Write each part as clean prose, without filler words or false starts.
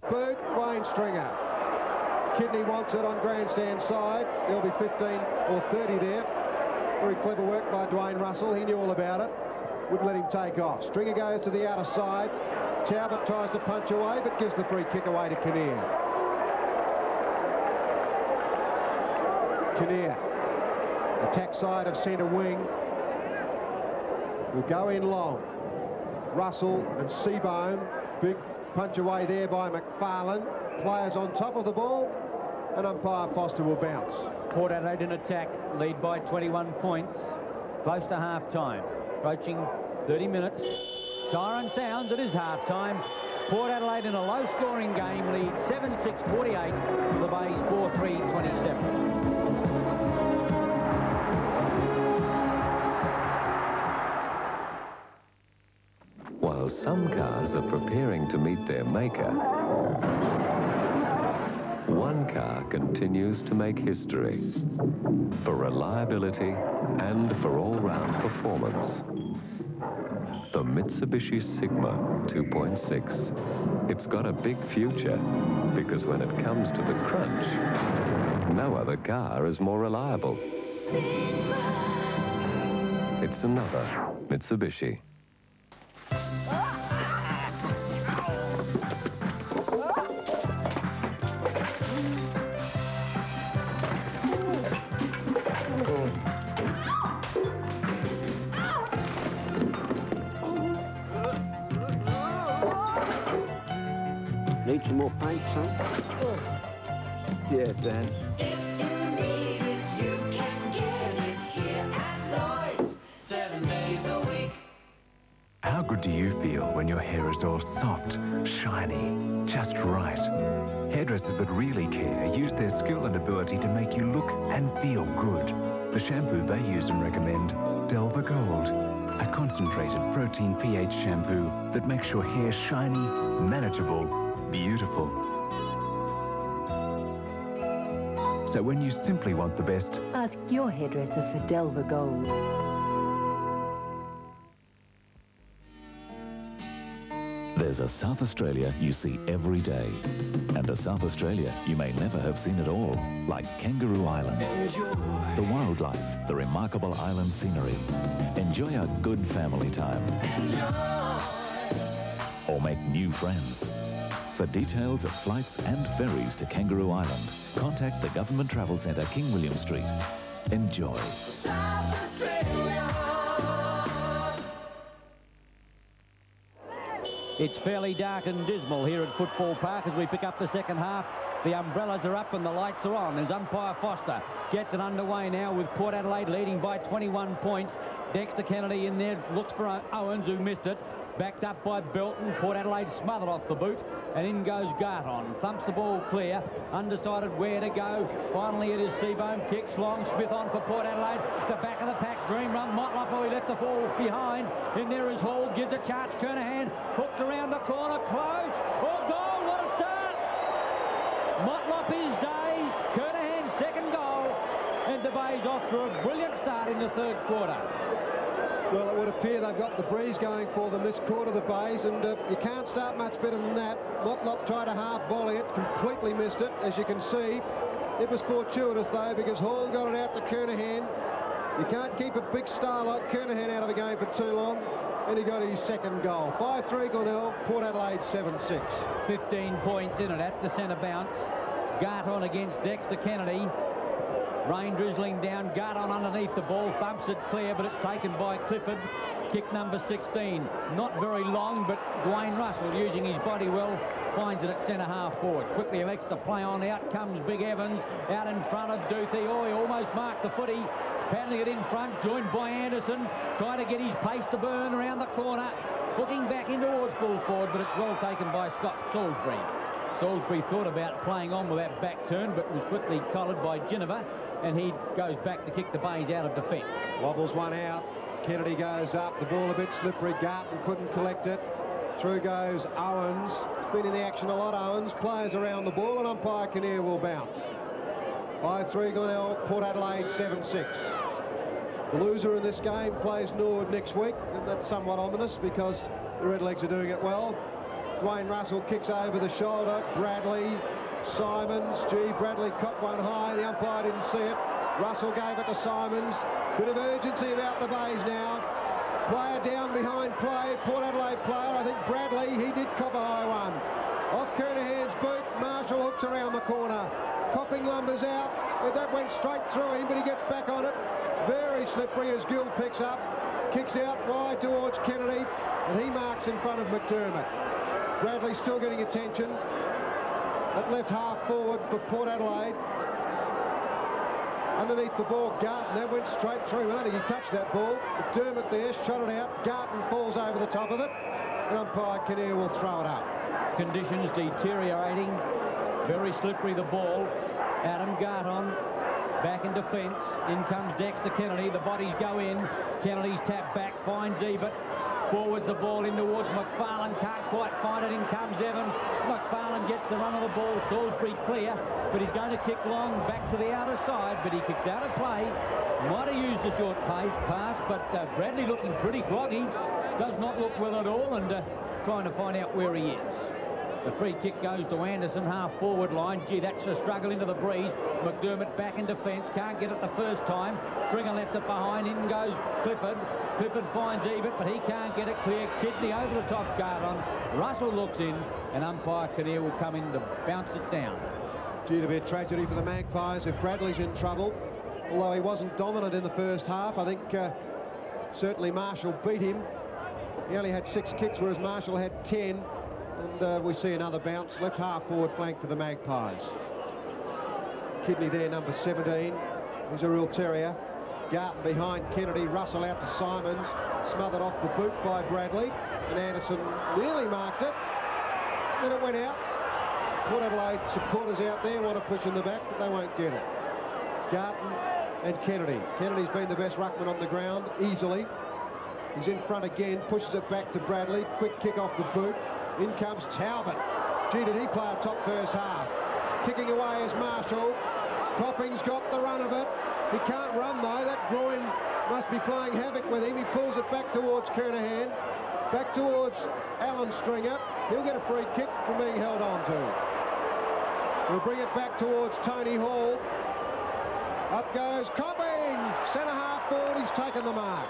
boot, Wayne Stringer. Kidney wants it on grandstand side. There'll be 15 or 30 there. Very clever work by Dwayne Russell. He knew all about it. Wouldn't let him take off. Stringer goes to the outer side. Talbot tries to punch away, but gives the free kick away to Kinnear. Kinnear, attack side of centre wing, will go in long. Russell and Seabohm, big punch away there by McFarlane. Players on top of the ball, and umpire Foster will bounce. Port Adelaide in attack, lead by 21 points, close to half-time, approaching 30 minutes. Siren sounds, it is half-time. Port Adelaide in a low-scoring game, lead 7-6-48, the Bays 4-3-27. While some cars are preparing to meet their maker, one car continues to make history for reliability and for all-round performance. The Mitsubishi Sigma 2.6. It's got a big future because when it comes to the crunch, no other car is more reliable. It's another Mitsubishi. Need some more paint, son? Yeah, Dan. If you need it, you can get it here at Lloyd's, 7 days a week. How good do you feel when your hair is all soft, shiny, just right? Hairdressers that really care use their skill and ability to make you look and feel good. The shampoo they use and recommend, Delva Gold, a concentrated protein pH shampoo that makes your hair shiny, manageable, beautiful. So when you simply want the best, ask your hairdresser for Delva Gold. There's a South Australia you see every day, and a South Australia you may never have seen at all, like Kangaroo Island. The wildlife, the remarkable island scenery. Enjoy a good family time. Or make new friends. For details of flights and ferries to Kangaroo Island, contact the Government Travel Centre, King William Street. Enjoy. South Australia. It's fairly dark and dismal here at Football Park as we pick up the second half. The umbrellas are up and the lights are on as umpire Foster gets it underway now with Port Adelaide leading by 21 points. Dexter Kennedy in there, looks for Owens who missed it. Backed up by Belton. Port Adelaide smothered off the boot. And in goes Garton. Thumps the ball clear. Undecided where to go. Finally it is Seabohm. Kicks long. Smith on for Port Adelaide. The back of the pack. Dream run. Motlop, who he left the ball behind. In there is Hall. Gives a charge. Kernahan hooked around the corner. Close. Oh, goal. What a start. Motlop is dazed. Kernahan's second goal. And the Bays off to a brilliant start in the third quarter. Well, it would appear they've got the breeze going for them this quarter, the Bays, and you can't start much better than that. Motlop tried a half volley it, completely missed it, as you can see. It was fortuitous, though, because Hall got it out to Kernahan. You can't keep a big star like Kernahan out of a game for too long, and he got his second goal. 5-3 Glenelg, Port Adelaide 7-6. 15 points in it at the centre bounce. Garton against Dexter Kennedy. Rain drizzling down, Garton underneath the ball, thumps it clear, but it's taken by Clifford. Kick number 16. Not very long, but Dwayne Russell, using his body well, finds it at centre-half forward. Quickly elects to play on. Out comes Big Evans, out in front of Duthie. Oh, he almost marked the footy. Paddling it in front, joined by Anderson. Trying to get his pace to burn around the corner. Hooking back in towards full forward, but it's well taken by Scott Salisbury. Salisbury thought about playing on with that back turn, but was quickly collared by Geneva, and he goes back to kick the Bays out of defence. Wobbles one out. Kennedy goes up. The ball a bit slippery. Garton couldn't collect it. Through goes Owens. Been in the action a lot, Owens. Players around the ball, and umpire Kinnear will bounce. 5-3 Glenelg, Port Adelaide 7-6. The loser in this game plays Norwood next week, and that's somewhat ominous because the Redlegs are doing it well. Dwayne Russell kicks over the shoulder. Bradley, Simons. Gee, Bradley copped one high. The umpire didn't see it. Russell gave it to Simons. Bit of urgency about the bays now. Player down behind play. Port Adelaide player. I think Bradley, he did cop a high one. Off Kernahan's boot. Marshall hooks around the corner. Copping lumbers out. But that went straight through him, but he gets back on it. Very slippery as Gill picks up. Kicks out wide towards Kennedy, and he marks in front of McDermott. Bradley still getting attention. At left half forward for Port Adelaide. Underneath the ball, Garton, that went straight through. I don't think he touched that ball. McDermott there, shot it out. Garton falls over the top of it. And umpire Kinnear will throw it up. Conditions deteriorating. Very slippery, the ball. Adam Garton back in defence. In comes Dexter Kennedy. The bodies go in. Kennedy's tap back, finds Ebert. Forwards the ball in towards McFarlane. Can't quite find it. In comes Evans. McFarlane gets the run of the ball. Salisbury clear, but he's going to kick long back to the outer side, but he kicks out of play. Might have used the short pass, but Bradley looking pretty groggy. Does not look well at all, and trying to find out where he is. The free kick goes to Anderson, half-forward line. Gee, that's a struggle into the breeze. McDermott back in defence. Can't get it the first time. Stringer left it behind. In goes Clifford. Clifford finds Ebert, but he can't get it clear. Kidney over the top, Garton. Russell looks in, and umpire Kinnear will come in to bounce it down. Gee, it'll be a tragedy for the Magpies if Bradley's in trouble. Although he wasn't dominant in the first half, I think certainly Marshall beat him. He only had 6 kicks, whereas Marshall had 10. And we see another bounce, left half forward flank for the Magpies. Kidney there, number 17. He's a real terrier. Garton behind Kennedy, Russell out to Simons. Smothered off the boot by Bradley. And Anderson nearly marked it. Then it went out. Port Adelaide supporters out there want to push in the back, but they won't get it. Garton and Kennedy. Kennedy's been the best ruckman on the ground, easily. He's in front again, pushes it back to Bradley. Quick kick off the boot. In comes Talbot. Gee, did he play a top first half. Kicking away is Marshall. Copping's got the run of it. He can't run, though. That groin must be playing havoc with him. He pulls it back towards Kernahan. Back towards Alan Stringer. He'll get a free kick from being held on to. We'll bring it back towards Tony Hall. Up goes Copping. Centre half forward. He's taken the mark.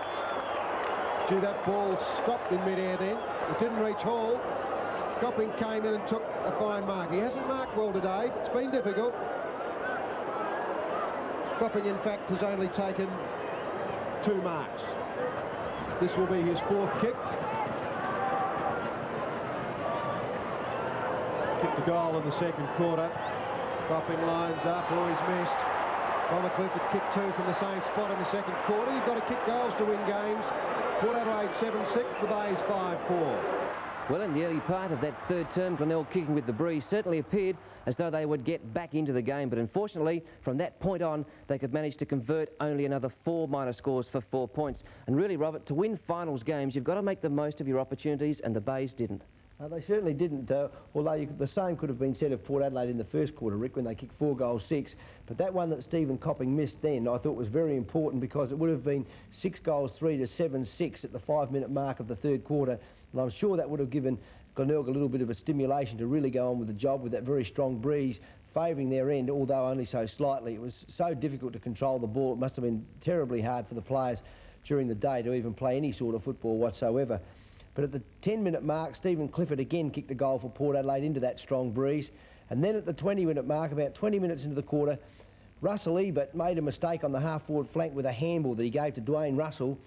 Gee, that ball stopped in mid-air then. It didn't reach Hall. Copping came in and took a fine mark. He hasn't marked well today. It's been difficult. Copping, in fact, has only taken 2 marks. This will be his 4th kick. Kicked a goal in the 2nd quarter. Copping lines up. Oh, he's missed. Bomber Clifford kicked 2 from the same spot in the 2nd quarter. You've got to kick goals to win games. Port Adelaide 7-6, the Bays 5-4. Well, in the early part of that 3rd term, Glenelg kicking with the breeze certainly appeared as though they would get back into the game. But unfortunately, from that point on, they could manage to convert only another 4 minor scores for 4 points. And really, Robert, to win finals games, you've got to make the most of your opportunities, and the Bays didn't. They certainly didn't, although the same could have been said of Port Adelaide in the 1st quarter, Rick, when they kicked 4 goals 6. But that one that Stephen Copping missed then, I thought was very important, because it would have been 6 goals 3 to 7-6 at the 5-minute mark of the 3rd quarter. And I'm sure that would have given Glenelg a little bit of a stimulation to really go on with the job with that very strong breeze favouring their end, although only so slightly. It was so difficult to control the ball. It must have been terribly hard for the players during the day to even play any sort of football whatsoever. But at the 10-minute mark, Stephen Clifford again kicked a goal for Port Adelaide into that strong breeze. And then at the 20-minute mark, about 20 minutes into the quarter, Russell Ebert made a mistake on the half-forward flank with a handball that he gave to Dwayne Russell.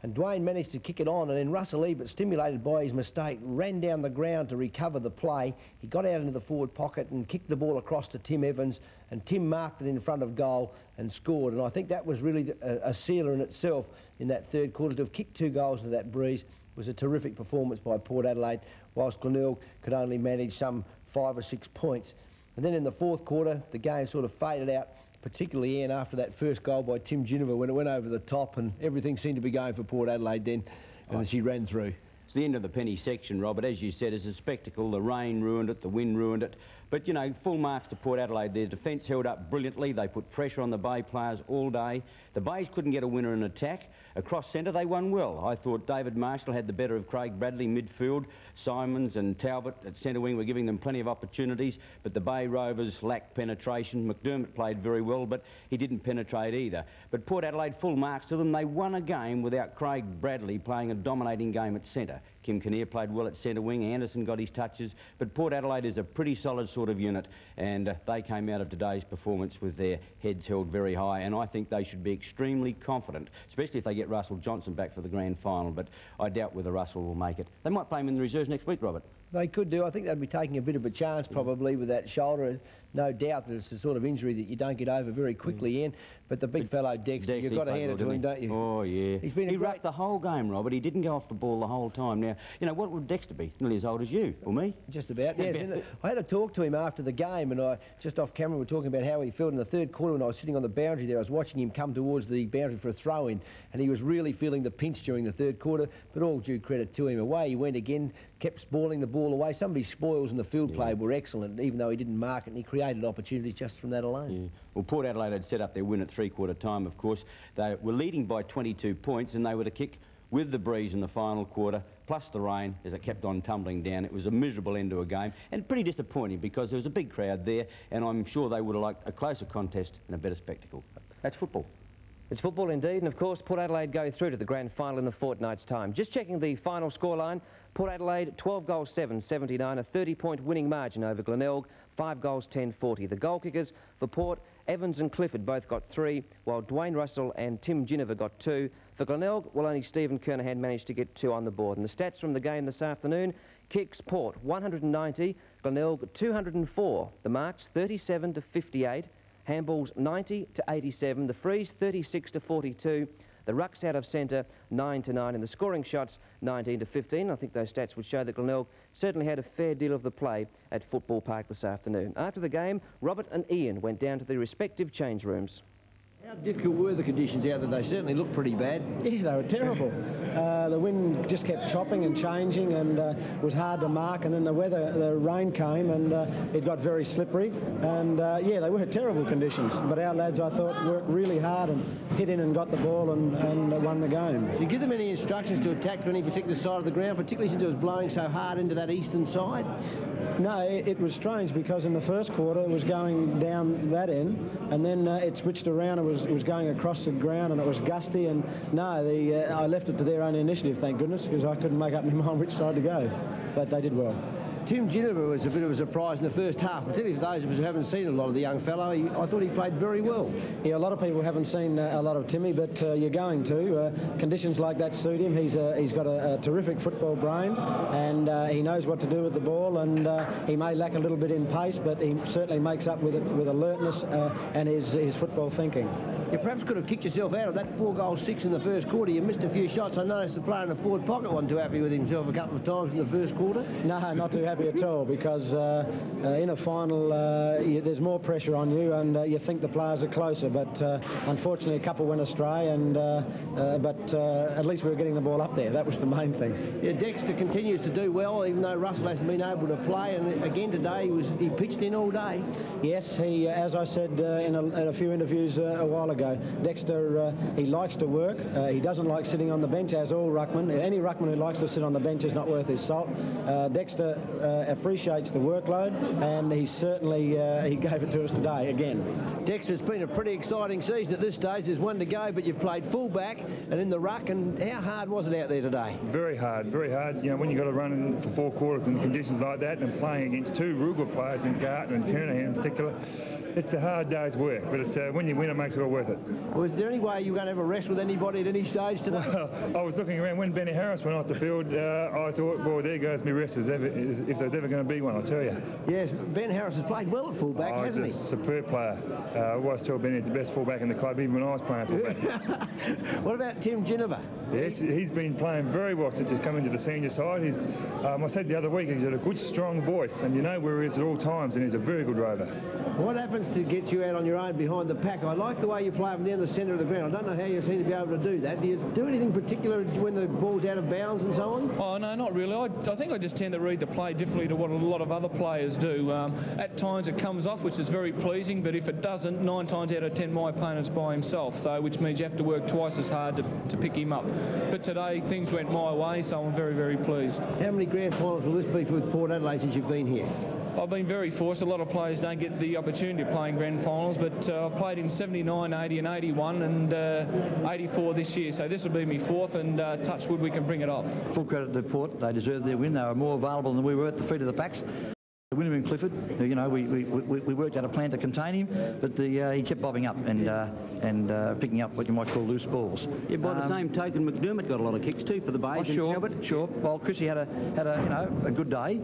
And Dwayne managed to kick it on, and then Russell Ebert, stimulated by his mistake, ran down the ground to recover the play. He got out into the forward pocket and kicked the ball across to Tim Evans, and Tim marked it in front of goal and scored. And I think that was really a sealer in itself in that 3rd quarter. To have kicked 2 goals into that breeze was a terrific performance by Port Adelaide, whilst Glenelg could only manage some 5 or 6 points. And then in the 4th quarter, the game sort of faded out, particularly, Ian, after that first goal by Tim Ginniver, when it went over the top, and everything seemed to be going for Port Adelaide then, and she ran through. It's the end of the penny section, Robert. As you said, it's a spectacle. The rain ruined it, the wind ruined it. But, you know, full marks to Port Adelaide. Their defence held up brilliantly. They put pressure on the Bay players all day. The Bays couldn't get a winner in attack. Across centre, they won well. I thought David Marshall had the better of Craig Bradley midfield. Simons and Talbot at centre wing were giving them plenty of opportunities, but the Bay Rovers lacked penetration. McDermott played very well, but he didn't penetrate either. But Port Adelaide, full marks to them. They won a game without Craig Bradley playing a dominating game at centre. Kim Kinnear played well at centre wing. Anderson got his touches. But Port Adelaide is a pretty solid sort of unit, and they came out of today's performance with their heads held very high, and I think they should be extremely confident, especially if they get Russell Johnson back for the grand final. But I doubt whether Russell will make it. They might play him in the reserves next week, Robert. They could do. I think they'd be taking a bit of a chance probably with that shoulder. No doubt that it's the sort of injury that you don't get over very quickly, Ian. But the big fellow Dexter, you've got to hand it to him, don't you? Oh, yeah. He wrapped the whole game, Robert. He didn't go off the ball the whole time. Now, you know, what would Dexter be? Nearly as old as you or me? Just about, yes. I had a talk to him after the game, and just off camera, we were talking about how he felt in the third quarter when I was sitting on the boundary there. I was watching him come towards the boundary for a throw-in, and he was really feeling the pinch during the third quarter, but all due credit to him. Away he went again, kept spoiling the ball away. Some of his spoils in the field play were excellent, even though he didn't mark it, and he created opportunities just from that alone. Yeah. Well, Port Adelaide had set up their win at three-quarter time, of course. They were leading by 22 points, and they were to kick with the breeze in the final quarter, plus the rain, as it kept on tumbling down. It was a miserable end to a game, and pretty disappointing because there was a big crowd there, and I'm sure they would have liked a closer contest and a better spectacle. That's football. It's football indeed, and of course Port Adelaide go through to the grand final in a fortnight's time. Just checking the final scoreline, Port Adelaide 12 goals 7-79, a 30-point winning margin over Glenelg, 5 goals 10-40. The goal kickers for Port, Evans and Clifford both got 3, while Dwayne Russell and Tim Ginniver got 2. For Glenelg, well, only Stephen Kernahan managed to get 2 on the board. And the stats from the game this afternoon: kicks Port 190, Glenelg 204. The marks 37-58. Handballs 90-87, the frees 36-42, the rucks out of centre 9-9, and the scoring shots 19-15. I think those stats would show that Glenelg certainly had a fair deal of the play at Football Park this afternoon. After the game, Robert and Ian went down to their respective change rooms. How difficult were the conditions out there? They certainly looked pretty bad. Yeah, they were terrible. The wind just kept chopping and changing, and it was hard to mark, and then the rain came, and it got very slippery, and yeah, they were terrible conditions. But our lads, I thought, worked really hard and hit in and got the ball and won the game. Did you give them any instructions to attack to any particular side of the ground, particularly since it was blowing so hard into that eastern side? No, it was strange because in the first quarter it was going down that end, and then it switched around. It was going across the ground, and it was gusty. And no, I left it to their own initiative, thank goodness, because I couldn't make up my mind which side to go. But they did well. Tim Ginniver was a bit of a surprise in the first half, particularly for those of us who haven't seen a lot of the young fellow. I thought he played very well. Yeah, a lot of people haven't seen a lot of Timmy, but you're going to. Conditions like that suit him. He's got a terrific football brain, and he knows what to do with the ball, and he may lack a little bit in pace, but he certainly makes up with it with alertness and his football thinking. You perhaps could have kicked yourself out of that 4-6 in the first quarter. You missed a few shots. I noticed the player in the forward pocket wasn't too happy with himself a couple of times in the first quarter. No, not too happy at all, because in a final there's more pressure on you, and you think the players are closer, but unfortunately a couple went astray, and but at least we were getting the ball up there. That was the main thing. Yeah, Dexter continues to do well, even though Russell hasn't been able to play, and again today he pitched in all day. Yes, he, as I said in a few interviews a while ago, Dexter, he likes to work. He doesn't like sitting on the bench, as all ruckmen. Any ruckman who likes to sit on the bench is not worth his salt. Dexter appreciates the workload, and he certainly he gave it to us today again. Dexter, it's been a pretty exciting season at this stage. There's one to go, but you've played full-back and in the ruck, and how hard was it out there today? Very hard, very hard. You know, when you've got to run in for 4 quarters in conditions like that, and playing against 2 Rugal players in Gartner and Kernahan in particular, it's a hard day's work, but when you win, it makes it all worth it. Well, is there any way you're going to have a rest with anybody at any stage today? Well, I was looking around when Benny Harris went off the field. I thought, boy, there goes my rest, if there's ever going to be one, I'll tell you. Yes, Ben Harris has played well at fullback, hasn't he? He's a superb player. I always tell Benny it's the best fullback in the club, even when I was playing fullback. What about Tim Ginniver? Yes, he's been playing very well since he's come into the senior side. I said the other week, he's got a good, strong voice, and you know where he is at all times, and he's a very good rover. What happens to get you out on your own behind the pack? I like the way you play them down the centre of the ground. I don't know how you seem to be able to do that. Do you do anything particular when the ball's out of bounds and so on? Oh, no, not really. I think I just tend to read the play differently to what a lot of other players do. At times it comes off, which is very pleasing, but if it doesn't, 9 times out of 10 my opponent's by himself, so which means you have to work twice as hard to pick him up. But today things went my way, so I'm very, very pleased. How many grand finals will this be for with Port Adelaide since you've been here? I've been very fortunate. A lot of players don't get the opportunity to play in grand finals, but I've played in 79, 80 and 81 and 84 this year, so this will be my 4th, and touch wood we can bring it off. Full credit to Port. They deserved their win. They were more available than we were at the feet of the packs. The winner in Clifford, you know, we worked out a plan to contain him, but he kept bobbing up and picking up what you might call loose balls. Yeah, by the same token, McDermott got a lot of kicks too for the Bays. Oh, sure. Well, Chrissy had a good day.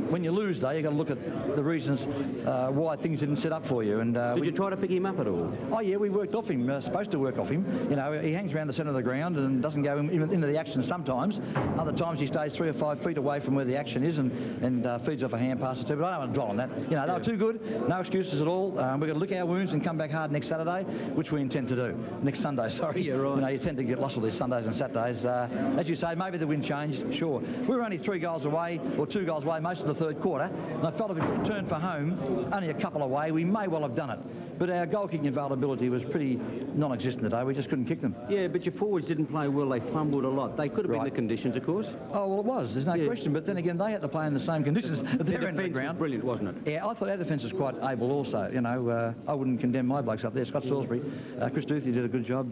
When you lose, though, you've got to look at the reasons why things didn't set up for you. And did you try to pick him up at all? Oh yeah, we worked off him. Supposed to work off him. You know, he hangs around the centre of the ground and doesn't go into the action sometimes. Other times he stays 3 or 5 feet away from where the action is and feeds off a hand pass or two. But I don't want to dwell on that. You know, they were too good. No excuses at all. We're going to lick our wounds and come back hard next Saturday, which we intend to do. Next Sunday, sorry. Yeah, right. You know, you tend to get lost all these Sundays and Saturdays. As you say, maybe the wind changed. Sure. We were only 3 goals away, or 2 goals away most of the third quarter. And I felt if we could turn for home, only a couple away, we may well have done it. But our goal-kicking availability was pretty non-existent today. We just couldn't kick them. Yeah, but your forwards didn't play well. They fumbled a lot. They could have been the conditions, of course. Oh, well, it was. There's no question. But then again, they had to play in the same conditions at their end of the ground. Was brilliant, wasn't it? Yeah, I thought our defence was quite able also. You know, I wouldn't condemn my blokes up there. Scott Salisbury, Chris Duthie did a good job.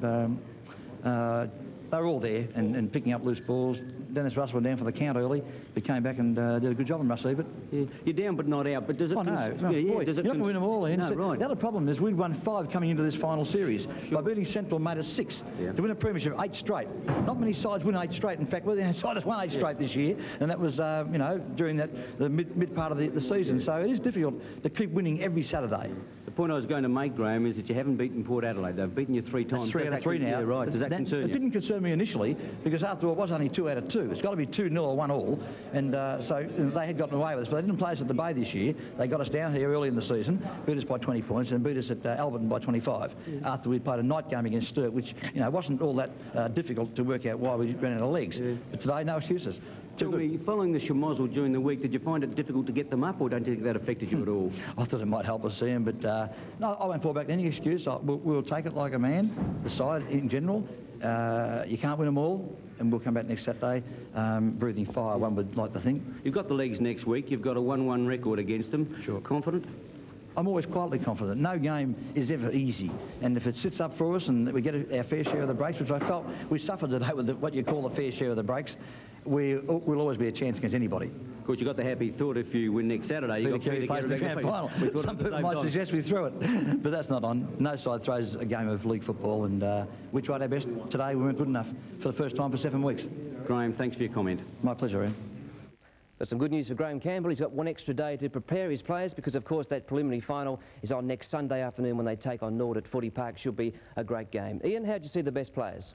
They were all there and picking up loose balls. Dennis Russell went down for the count early, but came back and did a good job on Russ Ebert. Yeah. You're down but not out, but does it... Oh, no. Boy, you're not going to win them all, Ian. No, right. The other problem is we'd won 5 coming into this final series. By beating Central made us 6. Yeah. To win a premiership 8 straight. Not many sides win 8 straight. In fact, well, the side has won 8 straight this year, and that was, you know, during the mid part of the season. So it is difficult to keep winning every Saturday. The point I was going to make, Graham, is that you haven't beaten Port Adelaide. They've beaten you 3 times. That's 3 out of 3 now. Yeah, right. Does that concern you? It didn't concern me initially, because after all, it was only 2 out of 2. It's got to be 2-0 or 1-all, and so they had gotten away with us. But they didn't play us at the Bay this year. They got us down here early in the season, beat us by 20 points, and beat us at Alberton by 25. After we'd played a night game against Sturt, which, you know, wasn't all that difficult to work out why we ran out of legs. But today, no excuses. Tell me, following the Schmozzle during the week, did you find it difficult to get them up, or don't you think that affected you at all? I thought it might help us, Sam, but no, I won't fall back to any excuse. We'll take it like a man, the side in general. You can't win them all, and we'll come back next Saturday breathing fire, one would like to think. You've got the legs next week. You've got a 1-1 record against them. Sure. Confident? I'm always quietly confident. No game is ever easy, and if it sits up for us and we get our fair share of the breaks, which I felt we suffered today with what you call the fair share of the breaks, we'll always be a chance against anybody. Of course, you've got the happy thought if you win next Saturday, you've got to play the grand final. Some people might suggest we throw it, but that's not on. No side throws a game of league football, and we tried our best. Today we weren't good enough for the first time for 7 weeks. Graham, thanks for your comment. My pleasure, Ian. Got some good news for Graham Campbell. He's got 1 extra day to prepare his players because, of course, that preliminary final is on next Sunday afternoon when they take on Nord at Footy Park. Should be a great game. Ian, how'd you see the best players?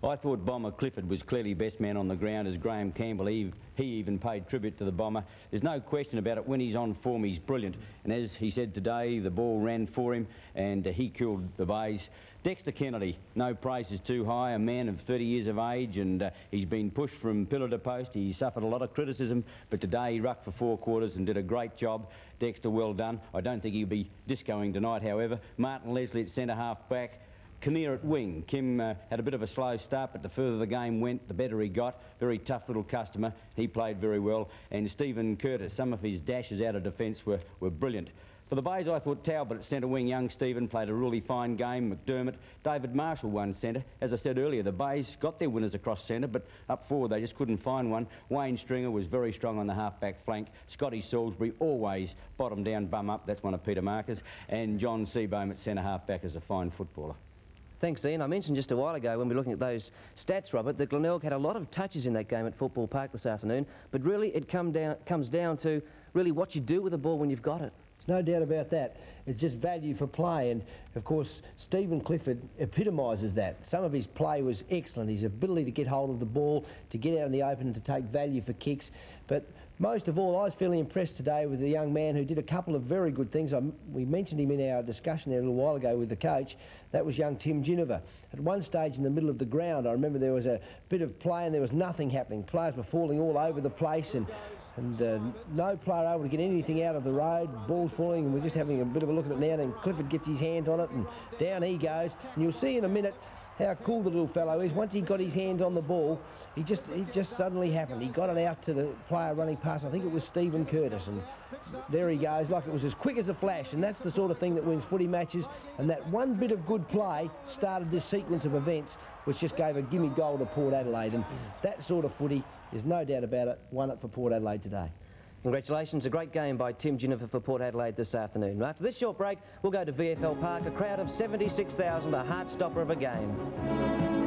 I thought Bomber Clifford was clearly best man on the ground, as Graham Campbell, he even paid tribute to the Bomber. There's no question about it. When he's on form, he's brilliant. And as he said today, the ball ran for him and he killed the Bays. Dexter Kennedy, no praise is too high, a man of 30 years of age, and he's been pushed from pillar to post. He suffered a lot of criticism, but today he rucked for 4 quarters and did a great job. Dexter, well done. I don't think he'll be discoing tonight, however. Martin Leslie at centre-half back. Kinnear at wing. Kim had a bit of a slow start, but the further the game went, the better he got. Very tough little customer. He played very well. And Stephen Curtis, some of his dashes out of defence were brilliant. For the Bays, I thought Talbot at centre wing, young Stephen, played a really fine game. McDermott, David Marshall won centre. As I said earlier, the Bays got their winners across centre, but up forward they just couldn't find one. Wayne Stringer was very strong on the half-back flank. Scotty Salisbury always bottom down, bum up. That's one of Peter Marker's. And John Seabohm at centre half-back is a fine footballer. Thanks, Ian. I mentioned just a while ago when we were looking at those stats, Robert, that Glenelg had a lot of touches in that game at Football Park this afternoon, but really it comes down to really what you do with the ball when you've got it. There's no doubt about that. It's just value for play, and of course Stephen Clifford epitomises that. Some of his play was excellent. His ability to get hold of the ball, to get out in the open and to take value for kicks. But most of all, I was feeling impressed today with a young man who did a couple of very good things. We mentioned him in our discussion there a little while ago with the coach. That was young Tim Ginniver. At one stage in the middle of the ground, I remember there was a bit of play and there was nothing happening. Players were falling all over the place, and no player able to get anything out of the road. Ball's falling, and we're just having a bit of a look at it now. Then Clifford gets his hands on it, and down he goes. And you'll see in a minute how cool the little fellow is. Once he got his hands on the ball, it just suddenly happened. He got it out to the player running past. I think it was Stephen Curtis, and there he goes, like it was as quick as a flash. And that's the sort of thing that wins footy matches. And that one bit of good play started this sequence of events, which just gave a gimme goal to Port Adelaide. And that sort of footy, there's no doubt about it, won it for Port Adelaide today. Congratulations, a great game by Tim Ginniver for Port Adelaide this afternoon. After this short break, we'll go to VFL Park, a crowd of 76,000, a heart-stopper of a game.